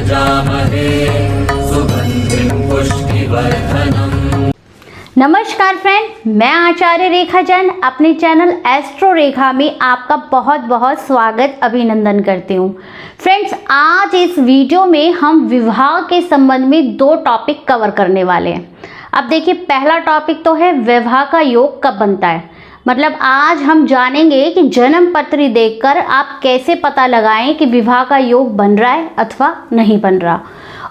यजामहे सुगन्धिं पुष्टिवर्धनम्। नमस्कार फ्रेंड, मैं आचार्य रेखा जैन अपने चैनल एस्ट्रो रेखा में आपका बहुत बहुत स्वागत अभिनंदन करती हूँ। फ्रेंड्स, आज इस वीडियो में हम विवाह के संबंध में दो टॉपिक कवर करने वाले हैं। अब देखिए, पहला टॉपिक तो है विवाह का योग कब बनता है। मतलब आज हम जानेंगे कि जन्म पत्री देखकर आप कैसे पता लगाएं कि विवाह का योग बन रहा है अथवा नहीं बन रहा।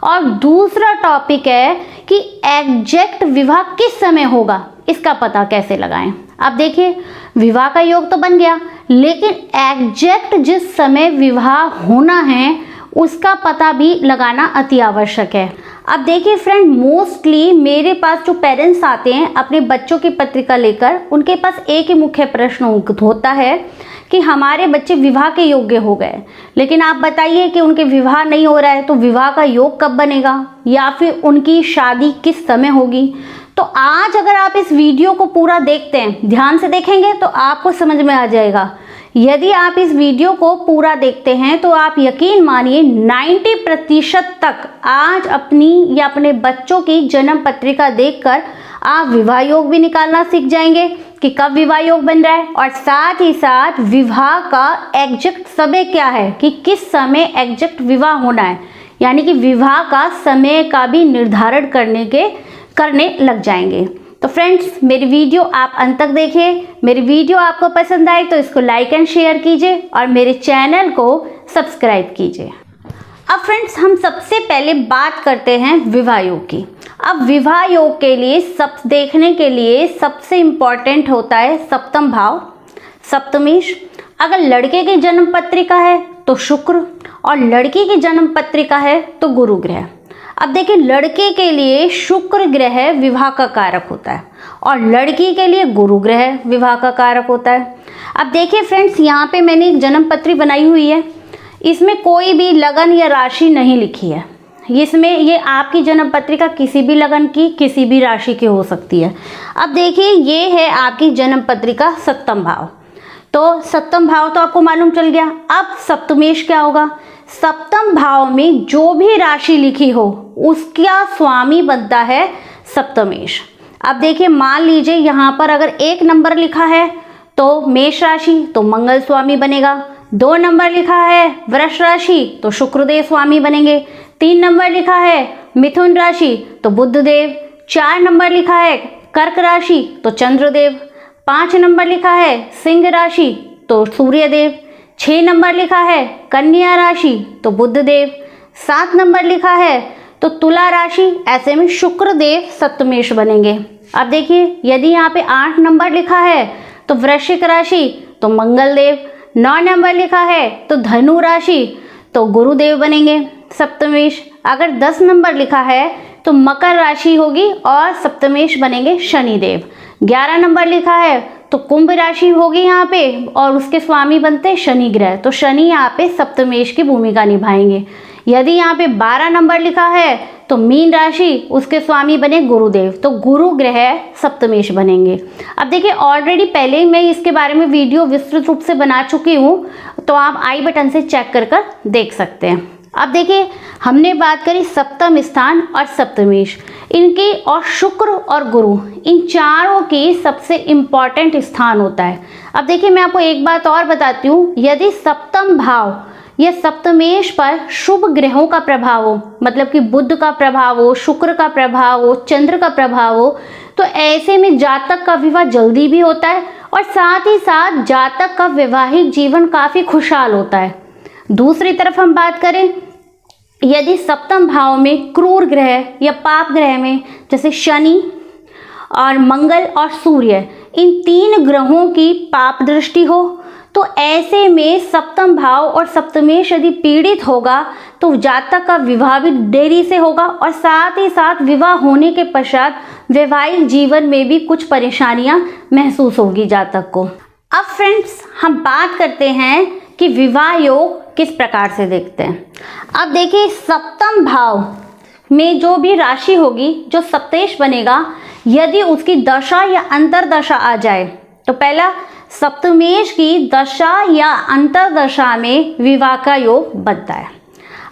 और दूसरा टॉपिक है कि एग्जैक्ट विवाह किस समय होगा, इसका पता कैसे लगाएं। अब देखिए, विवाह का योग तो बन गया, लेकिन एग्जैक्ट जिस समय विवाह होना है उसका पता भी लगाना अति आवश्यक है। अब देखिए फ्रेंड, मोस्टली मेरे पास जो पेरेंट्स आते हैं अपने बच्चों की पत्रिका लेकर, उनके पास एक ही मुख्य प्रश्न होता है कि हमारे बच्चे विवाह के योग्य हो गए, लेकिन आप बताइए कि उनके विवाह नहीं हो रहा है, तो विवाह का योग कब बनेगा या फिर उनकी शादी किस समय होगी। तो आज अगर आप इस वीडियो को पूरा देखते हैं, ध्यान से देखेंगे तो आपको समझ में आ जाएगा। यदि आप इस वीडियो को पूरा देखते हैं तो आप यकीन मानिए 90% तक आज अपनी या अपने बच्चों की जन्म पत्रिका देखकर आप विवाह योग भी निकालना सीख जाएंगे कि कब विवाह योग बन रहा है, और साथ ही साथ विवाह का एग्जैक्ट समय क्या है कि किस समय एग्जैक्ट विवाह होना है, यानी कि विवाह का समय का भी निर्धारण करने लग जाएंगे। तो फ्रेंड्स, मेरी वीडियो आप अंत तक देखिए। मेरी वीडियो आपको पसंद आए तो इसको लाइक एंड शेयर कीजिए और मेरे चैनल को सब्सक्राइब कीजिए। अब फ्रेंड्स, हम सबसे पहले बात करते हैं विवाह योग की। अब विवाह योग के लिए देखने के लिए सबसे इम्पॉर्टेंट होता है सप्तम भाव, सप्तमेश। अगर लड़के की जन्म पत्रिका है तो शुक्र, और लड़की की जन्म पत्रिका है तो गुरु ग्रह। अब देखिए, लड़के के लिए शुक्र ग्रह विवाह का कारक होता है और लड़की के लिए गुरु ग्रह विवाह का कारक होता है। अब देखिए फ्रेंड्स, यहाँ पे मैंने एक जन्म पत्री बनाई हुई है, इसमें कोई भी लगन या राशि नहीं लिखी है। इसमें ये आपकी जन्म पत्रिका किसी भी लगन की, किसी भी राशि की हो सकती है। अब देखिए, ये है आपकी जन्म पत्रिका सप्तम भाव। तो सप्तम भाव तो आपको मालूम चल गया। अब सप्तमेश क्या होगा? सप्तम भाव में जो भी राशि लिखी हो उसका स्वामी बनता है सप्तमेश। अब देखिए, मान लीजिए यहाँ पर अगर 1 नंबर लिखा है तो मेष राशि, तो मंगल स्वामी बनेगा। 2 नंबर लिखा है वृष राशि तो शुक्रदेव स्वामी बनेंगे। 3 नंबर लिखा है मिथुन राशि तो बुधदेव। 4 नंबर लिखा है कर्क राशि तो चंद्रदेव। 5 नंबर लिखा है सिंह राशि तो सूर्यदेव। 6 नंबर लिखा है कन्या राशि तो बुधदेव। 7 नंबर लिखा है तो तुला राशि, ऐसे में शुक्रदेव सप्तमेश बनेंगे। अब देखिए, यदि यहाँ पे 8 नंबर लिखा है तो वृश्चिक राशि तो मंगलदेव। 9 नंबर लिखा है तो धनु राशि तो गुरुदेव बनेंगे सप्तमेश। अगर 10 नंबर लिखा है तो मकर राशि होगी और सप्तमेश बनेंगे शनिदेव। 11 नंबर लिखा है तो कुंभ राशि होगी यहाँ पे और उसके स्वामी बनते शनि ग्रह, तो शनि यहाँ पे सप्तमेश की भूमिका निभाएंगे। यदि यहाँ पे 12 नंबर लिखा है तो मीन राशि, उसके स्वामी बने गुरुदेव, तो गुरु ग्रह सप्तमेश बनेंगे। अब देखिए, ऑलरेडी पहले ही मैं इसके बारे में वीडियो विस्तृत रूप से बना चुकी हूँ, तो आप आई बटन से चेक कर देख सकते हैं। अब देखिए, हमने बात करी सप्तम स्थान और सप्तमेश, इनकी, और शुक्र और गुरु, इन चारों की सबसे इम्पॉर्टेंट स्थान होता है। अब देखिए, मैं आपको एक बात और बताती हूँ, यदि सप्तम भाव या सप्तमेश पर शुभ ग्रहों का प्रभाव हो, मतलब कि बुध का प्रभाव हो, शुक्र का प्रभाव हो, चंद्र का प्रभाव हो, तो ऐसे में जातक का विवाह जल्दी भी होता है और साथ ही साथ जातक का वैवाहिक जीवन काफ़ी खुशहाल होता है। दूसरी तरफ हम बात करें, यदि सप्तम भाव में क्रूर ग्रह या पाप ग्रह में, जैसे शनि और मंगल और सूर्य, इन 3 ग्रहों की पाप दृष्टि हो, तो ऐसे में सप्तम भाव और सप्तमेश यदि पीड़ित होगा तो जातक का विवाह भी देरी से होगा और साथ ही साथ विवाह होने के पश्चात वैवाहिक जीवन में भी कुछ परेशानियां महसूस होगी जातक को। अब फ्रेंड्स, हम बात करते हैं कि विवाह योग किस प्रकार से देखते हैं। अब देखिए, सप्तम भाव में जो भी राशि होगी, जो सप्तेश बनेगा, यदि उसकी दशा या अंतरदशा आ जाए, तो पहला सप्तमेश की दशा या अंतरदशा में विवाह का योग बनता है।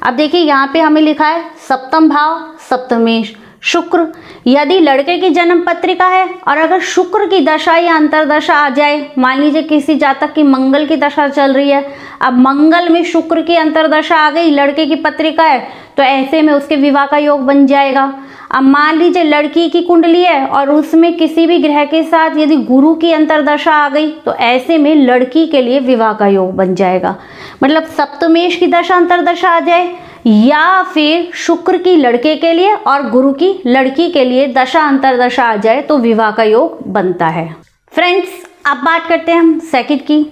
अब देखिए यहाँ पे हमें लिखा है सप्तम भाव सप्तमेश शुक्र। यदि लड़के की जन्म पत्रिका है और अगर शुक्र की दशा या अंतरदशा आ जाए, मान लीजिए किसी जातक की मंगल की दशा चल रही है, अब मंगल में शुक्र की अंतरदशा आ गई, लड़के की पत्रिका है, तो ऐसे में उसके विवाह का योग बन जाएगा। अब मान लीजिए लड़की की कुंडली है और उसमें किसी भी ग्रह के साथ यदि गुरु की अंतरदशा आ गई, तो ऐसे में लड़की के लिए विवाह का योग बन जाएगा। मतलब सप्तमेश की दशा अंतरदशा आ जाए या फिर शुक्र की लड़के के लिए और गुरु की लड़की के लिए दशा अंतरदशा आ जाए तो विवाह का योग बनता है। फ्रेंड्स, अब बात करते हैं हम सेकंड की।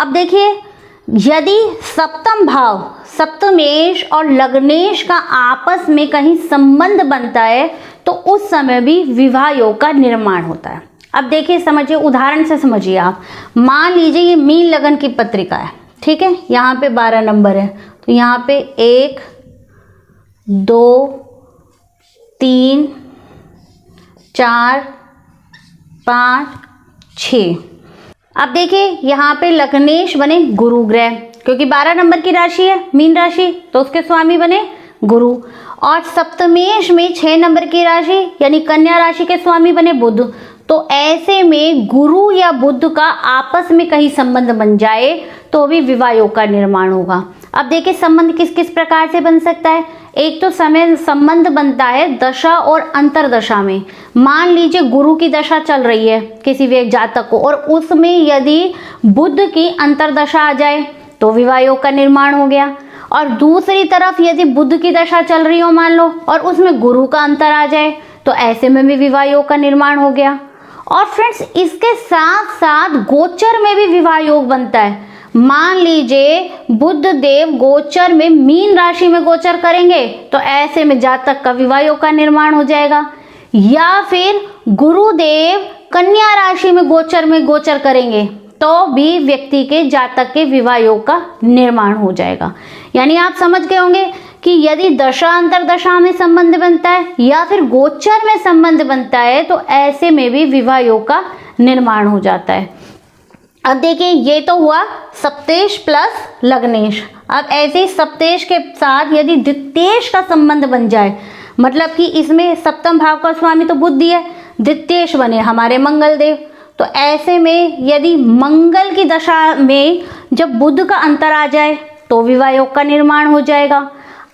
अब देखिए, यदि सप्तम भाव सप्तमेश और लग्नेश का आपस में कहीं संबंध बनता है तो उस समय भी विवाह योग का निर्माण होता है। अब देखिए, समझिए, उदाहरण से समझिए आप। मान लीजिए ये मीन लगन की पत्रिका है, ठीक है, यहाँ पे 12 नंबर है, तो यहाँ पे 1 2 3 4 5 6। अब देखिए यहाँ पे लग्नेश बने गुरु ग्रह, क्योंकि 12 नंबर की राशि है मीन राशि, तो उसके स्वामी बने गुरु। और सप्तमेश में 6 नंबर की राशि यानी कन्या राशि के स्वामी बने बुध। तो ऐसे में गुरु या बुध का आपस में कहीं संबंध बन जाए तो भी विवाह योग का निर्माण होगा। अब देखिए संबंध किस किस प्रकार से बन सकता है। एक तो समय संबंध बनता है दशा और अंतरदशा में। मान लीजिए गुरु की दशा चल रही है किसी भी जातक को और उसमें यदि बुध की अंतरदशा आ जाए तो विवाह योग का निर्माण हो गया। और दूसरी तरफ यदि बुध की दशा चल रही हो मान लो और उसमें गुरु का अंतर आ जाए तो ऐसे में भी विवाह योग का निर्माण हो गया। और फ्रेंड्स, इसके साथ साथ गोचर में भी विवाह योग बनता है। मान लीजिए बुध देव गोचर में मीन राशि में गोचर करेंगे तो ऐसे में जातक का विवाह योग का निर्माण हो जाएगा। या फिर गुरुदेव कन्या राशि में गोचर करेंगे तो भी व्यक्ति के जातक के विवाह योग का निर्माण हो जाएगा। यानी आप समझ गए होंगे कि यदि दशा अंतरदशा में संबंध बनता है या फिर गोचर में संबंध बनता है तो ऐसे में भी विवाह योग का निर्माण हो जाता है। अब देखिए, ये तो हुआ सप्तेश प्लस लग्नेश। अब ऐसे ही सप्तेश के साथ यदि द्वितेश का संबंध बन जाए, मतलब कि इसमें सप्तम भाव का स्वामी तो बुध है, द्वितेश बने हमारे मंगल देव, तो ऐसे में यदि मंगल की दशा में जब बुध का अंतर आ जाए तो विवाह योग का निर्माण हो जाएगा।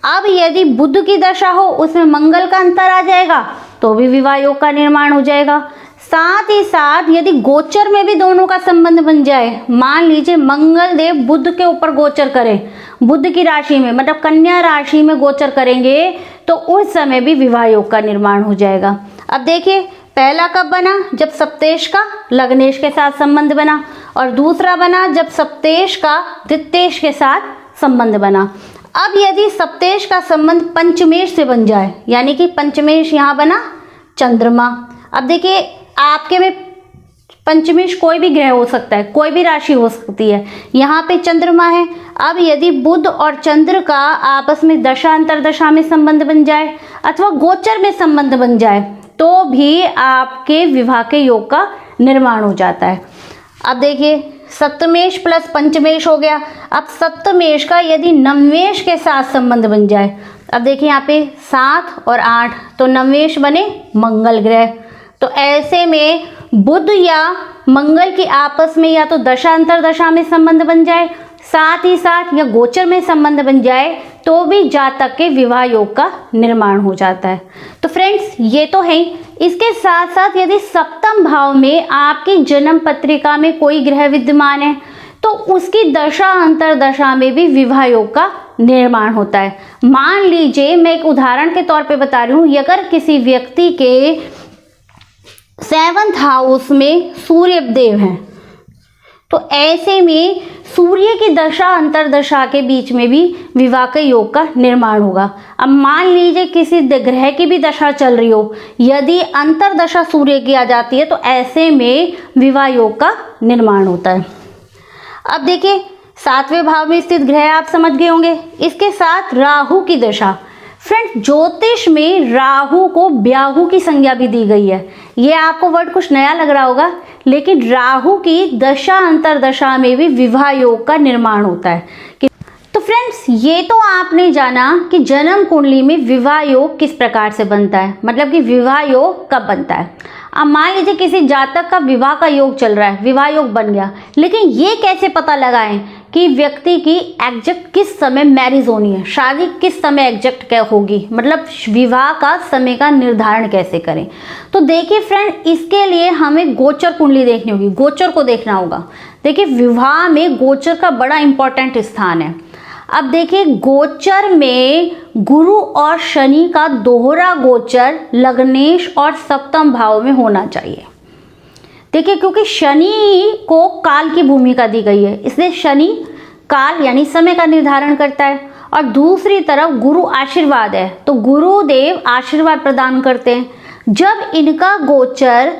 अब यदि बुध की दशा हो उसमें मंगल का अंतर आ जाएगा तो भी विवाह योग का निर्माण हो जाएगा। साथ ही साथ यदि गोचर में भी दोनों का संबंध बन जाए, मान लीजिए मंगल देव बुध के ऊपर गोचर करें, बुध की राशि में मतलब कन्या राशि में गोचर करेंगे तो उस समय भी विवाह योग का निर्माण हो जाएगा। अब देखिए, पहला कब बना, जब सप्तेश का लग्नेश के साथ संबंध बना, और दूसरा बना जब सप्तेश का द्वितेश के साथ संबंध बना। अब यदि सप्तेश का संबंध पंचमेश से बन जाए, यानी कि पंचमेश यहाँ बना चंद्रमा। अब देखिए, आपके में पंचमेश कोई भी ग्रह हो सकता है, कोई भी राशि हो सकती है, यहाँ पे चंद्रमा है। अब यदि बुध और चंद्र का आपस में दशा अंतरदशा में संबंध बन जाए अथवा गोचर में संबंध बन जाए तो भी आपके विवाह के योग का निर्माण हो जाता है। अब देखिए, सप्तमेश प्लस पंचमेश हो गया। अब सप्तमेश का यदि नवमेश के साथ संबंध बन जाए, अब देखिए यहाँ पे 7 और 8 तो नवमेश बने मंगल ग्रह। तो ऐसे में बुध या मंगल की आपस में या तो दशा अंतरदशा में संबंध बन जाए, साथ ही साथ या गोचर में संबंध बन जाए तो भी जातक के विवाह योग का निर्माण हो जाता है। तो फ्रेंड्स, ये तो है। इसके साथ साथ यदि सप्तम भाव में आपकी जन्म पत्रिका में कोई ग्रह विद्यमान है तो उसकी दशा अंतरदशा में भी विवाह योग का निर्माण होता है। मान लीजिए, मैं एक उदाहरण के तौर पे बता रही हूँ, अगर किसी व्यक्ति के 7th हाउस में सूर्य देव हैं तो ऐसे में सूर्य की दशा अंतरदशा के बीच में भी विवाह के योग का निर्माण होगा। अब मान लीजिए किसी ग्रह की भी दशा चल रही हो, यदि अंतरदशा सूर्य की आ जाती है तो ऐसे में विवाह योग का निर्माण होता है। अब देखिए, 7वें भाव में स्थित ग्रह आप समझ गए होंगे। इसके साथ राहु की दशा। फ्रेंड, ज्योतिष में राहु को ब्याहु की संज्ञा भी दी गई है। ये आपको वर्ड कुछ नया लग रहा होगा, लेकिन राहु की दशा अंतरदशा में भी विवाह योग का निर्माण होता है। तो तो फ्रेंड्स, ये तो आपने जाना कि जन्म कुंडली में विवाह योग किस प्रकार से बनता है, मतलब कि विवाह योग कब बनता है। अब मान लीजिए किसी जातक का विवाह का योग चल रहा है, विवाह योग बन गया, लेकिन ये कैसे पता लगाएं कि व्यक्ति की एग्जैक्ट किस समय मैरिज होनी है, शादी किस समय एग्जैक्ट क्या होगी, मतलब विवाह का समय का निर्धारण कैसे करें। तो देखिए फ्रेंड, इसके लिए हमें गोचर कुंडली देखनी होगी, गोचर को देखना होगा। देखिए विवाह में गोचर का बड़ा इंपॉर्टेंट स्थान है। अब देखिए गोचर में गुरु और शनि का दोहरा गोचर लग्नेश और सप्तम भाव में होना चाहिए। देखिए क्योंकि शनि को काल की भूमिका दी गई है, इसलिए शनि काल यानी समय का निर्धारण करता है, और दूसरी तरफ गुरु आशीर्वाद है, तो गुरुदेव आशीर्वाद प्रदान करते हैं। जब इनका गोचर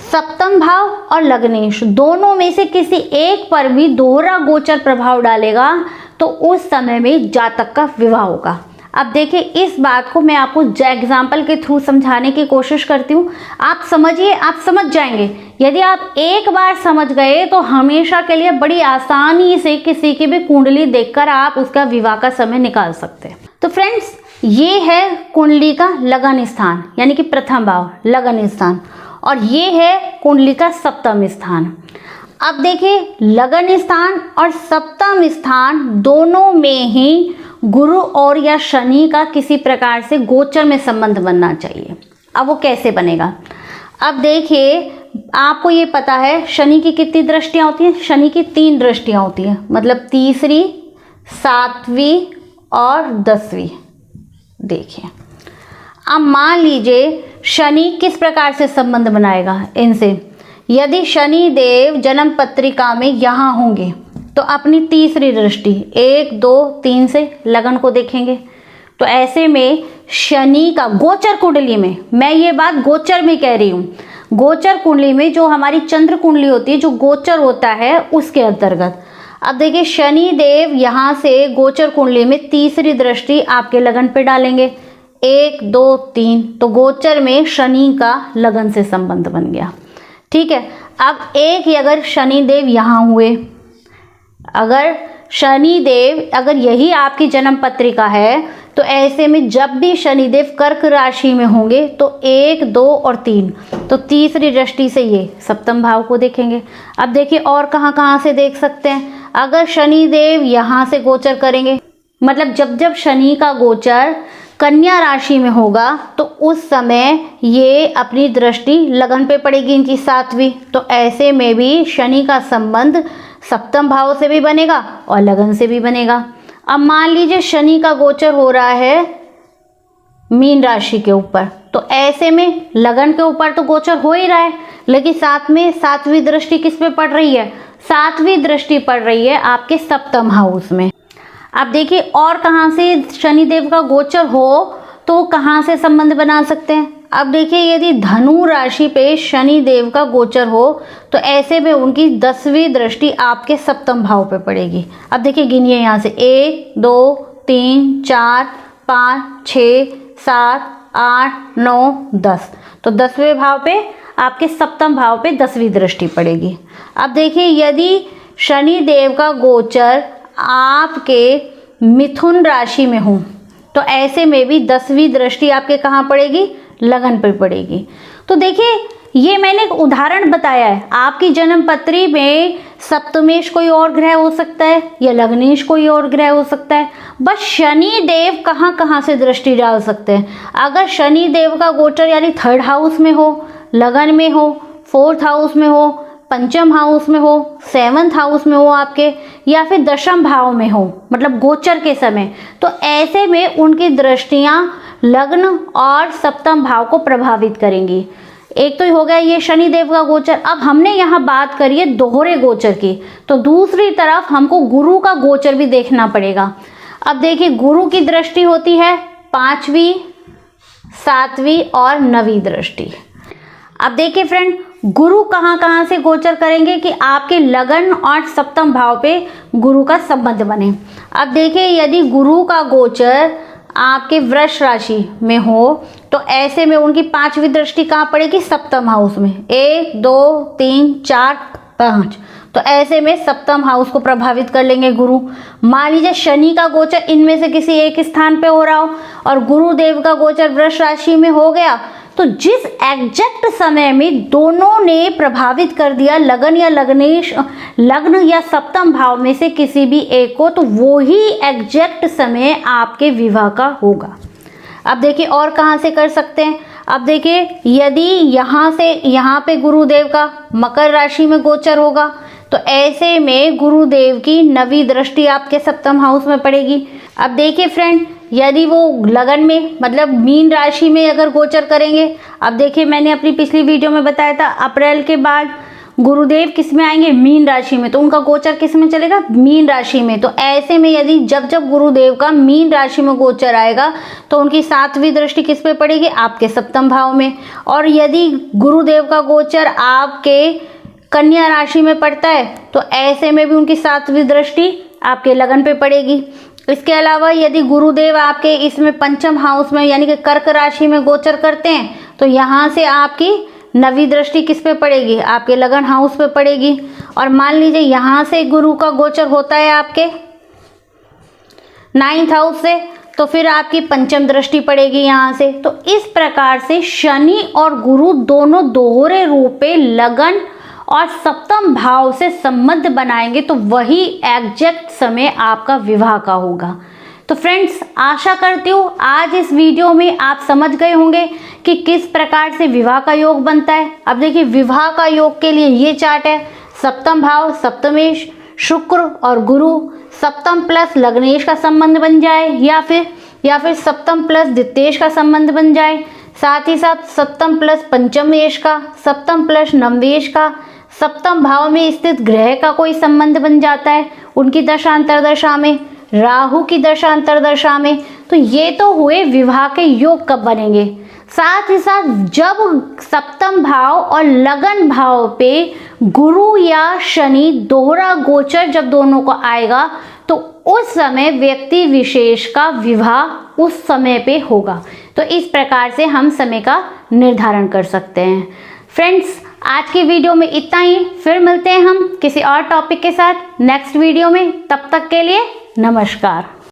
सप्तम भाव और लग्नेश दोनों में से किसी एक पर भी दोहरा गोचर प्रभाव डालेगा तो उस समय में जातक का विवाह होगा। अब देखिए इस बात को मैं आपको एग्जाम्पल के थ्रू समझाने की कोशिश करती हूँ। आप समझिए, आप समझ जाएंगे। यदि आप एक बार समझ गए तो हमेशा के लिए बड़ी आसानी से किसी की भी कुंडली देखकर आप उसका विवाह का समय निकाल सकते हैं। तो फ्रेंड्स, ये है कुंडली का लगन स्थान यानी कि प्रथम भाव लगन स्थान, और ये है कुंडली का सप्तम स्थान। अब देखिए लगन स्थान और सप्तम स्थान दोनों में ही गुरु और या शनि का किसी प्रकार से गोचर में संबंध बनना चाहिए। अब वो कैसे बनेगा? अब देखिए आपको ये पता है शनि की कितनी दृष्टियां होती हैं? शनि की 3 दृष्टियां होती हैं, मतलब तीसरी, 7वीं और 10वीं। देखिए अब मान लीजिए शनि किस प्रकार से संबंध बनाएगा इनसे। यदि शनि देव जन्म पत्रिका में यहाँ होंगे तो अपनी तीसरी दृष्टि 1, 2, 3 से लगन को देखेंगे। तो ऐसे में शनि का गोचर कुंडली में, मैं ये बात गोचर में कह रही हूँ, गोचर कुंडली में जो हमारी चंद्र कुंडली होती है, जो गोचर होता है उसके अंतर्गत। अब देखिए शनि देव यहाँ से गोचर कुंडली में तीसरी दृष्टि आपके लगन पे डालेंगे, 1, 2, 3, तो गोचर में शनि का लगन से संबंध बन गया। ठीक है, अब एक ही अगर शनि देव यहाँ हुए, अगर शनि देव अगर यही आपकी जन्म पत्रिका है, तो ऐसे में जब भी शनिदेव कर्क राशि में होंगे तो 1, 2 और 3, तो तीसरी दृष्टि से ये सप्तम भाव को देखेंगे। अब देखिए और कहाँ कहाँ से देख सकते हैं। अगर शनिदेव यहाँ से गोचर करेंगे, मतलब जब जब शनि का गोचर कन्या राशि में होगा तो उस समय ये अपनी दृष्टि लगन पे पड़ेगी इनकी 7वीं, तो ऐसे में भी शनि का संबंध सप्तम भाव से भी बनेगा और लगन से भी बनेगा। अब मान लीजिए शनि का गोचर हो रहा है मीन राशि के ऊपर, तो ऐसे में लगन के ऊपर तो गोचर हो ही रहा है, लेकिन साथ में 7वीं दृष्टि किस पे पड़ रही है? 7वीं दृष्टि पड़ रही है आपके सप्तम हाउस में। अब देखिए और कहाँ से शनिदेव का गोचर हो तो कहाँ से संबंध बना सकते हैं। अब देखिए यदि धनु राशि पे शनि देव का गोचर हो तो ऐसे में उनकी 10वीं दृष्टि आपके सप्तम भाव पे पड़ेगी। अब देखिए गिनिए यहाँ से 1, 2, 3, 4, 5, 6, 7, 8, 9, 10, तो 10वें भाव पे आपके सप्तम भाव पे 10वीं दृष्टि पड़ेगी। अब देखिए यदि शनि देव का गोचर आपके मिथुन राशि में हो तो ऐसे में भी 10वीं दृष्टि आपके कहाँ पड़ेगी? लगन पर पड़ेगी। तो देखिए ये मैंने एक उदाहरण बताया है। आपकी जन्म पत्री में सप्तमेश कोई और ग्रह हो सकता है या लग्नेश कोई और ग्रह हो सकता है, बस शनि देव कहाँ कहाँ से दृष्टि डाल सकते हैं। अगर शनि देव का गोचर यानी 3rd हाउस में हो, लगन में हो, 4th हाउस में हो, पंचम हाउस में हो, 7th हाउस में हो आपके, या फिर 10म भाव में हो, मतलब गोचर के समय, तो ऐसे में उनकी दृष्टियां लग्न और सप्तम भाव को प्रभावित करेंगी। एक तो हो गया ये शनि देव का गोचर। अब हमने यहाँ बात करी है दोहरे गोचर की, तो दूसरी तरफ हमको गुरु का गोचर भी देखना पड़ेगा। अब देखिए गुरु की दृष्टि होती है 5वीं, 7वीं और 9वीं दृष्टि। अब देखिए फ्रेंड, गुरु कहाँ कहाँ से गोचर करेंगे कि आपके लगन और सप्तम भाव पे गुरु का संबंध बने। अब देखिए यदि गुरु का गोचर आपके वृष राशि में हो तो ऐसे में उनकी 5वीं दृष्टि कहाँ पड़ेगी? सप्तम हाउस में। 1, 2, 3, 4, 5, तो ऐसे में सप्तम हाउस को प्रभावित कर लेंगे गुरु। मान लीजिए शनि का गोचर इनमें से किसी एक स्थान पे हो रहा हो और गुरुदेव का गोचर वृष राशि में हो गया, तो जिस एग्जैक्ट समय में दोनों ने प्रभावित कर दिया लग्न या सप्तम भाव में से किसी भी एक को, तो वो ही एग्जैक्ट समय आपके विवाह का होगा। अब देखिए और कहाँ से कर सकते हैं। अब देखिए यदि यहाँ से यहाँ पे गुरुदेव का मकर राशि में गोचर होगा, तो ऐसे में गुरुदेव की 9वीं दृष्टि आपके सप्तम हाउस में पड़ेगी। अब देखिए फ्रेंड, यदि वो लगन में मतलब मीन राशि में अगर गोचर करेंगे, अब देखिए मैंने अपनी पिछली वीडियो में बताया था अप्रैल के बाद गुरुदेव किस में आएंगे, मीन राशि में, तो उनका गोचर किस में चलेगा, मीन राशि में। तो ऐसे में यदि जब गुरुदेव का मीन राशि में गोचर आएगा तो उनकी 7वीं दृष्टि किस पे पड़ेगी, आपके सप्तम भाव में। और यदि गुरुदेव का गोचर आपके कन्या राशि में पड़ता है तो ऐसे में भी उनकी 7वीं दृष्टि आपके लगन पे पड़ेगी। इसके अलावा यदि गुरुदेव आपके इसमें पंचम हाउस में यानी कि कर्क राशि में गोचर करते हैं तो यहाँ से आपकी 9वीं दृष्टि किस पे पड़ेगी, आपके लगन हाउस पे पड़ेगी। और मान लीजिए यहाँ से गुरु का गोचर होता है आपके 9th हाउस से, तो फिर आपकी पंचम दृष्टि पड़ेगी यहाँ से। तो इस प्रकार से शनि और गुरु दोनों दोहरे रूप पे लगन और सप्तम भाव से संबंध बनाएंगे, तो वही एग्जैक्ट समय आपका विवाह का होगा। तो फ्रेंड्स, आशा करती हूँ आज इस वीडियो में आप समझ गए होंगे कि किस प्रकार से विवाह का योग बनता है। अब देखिए विवाह का योग के लिए ये चार्ट है, सप्तम भाव सप्तमेश शुक्र और गुरु, सप्तम प्लस लग्नेश का संबंध बन जाए या फिर सप्तम प्लस द्वितेश का संबंध बन जाए, साथ ही साथ सप्तम प्लस पंचमेश का, सप्तम प्लस नवमेश का, सप्तम भाव में स्थित ग्रह का कोई संबंध बन जाता है उनकी दशा अंतरदशा में, राहु की दशा अंतरदशा में। तो ये तो हुए विवाह के योग कब बनेंगे। साथ ही साथ जब सप्तम भाव और लगन भाव पे गुरु या शनि दोहरा गोचर जब दोनों को आएगा तो उस समय व्यक्ति विशेष का विवाह उस समय पे होगा। तो इस प्रकार से हम समय का निर्धारण कर सकते हैं। फ्रेंड्स, आज की वीडियो में इतना ही, फिर मिलते हैं हम किसी और टॉपिक के साथ नेक्स्ट वीडियो में। तब तक के लिए नमस्कार।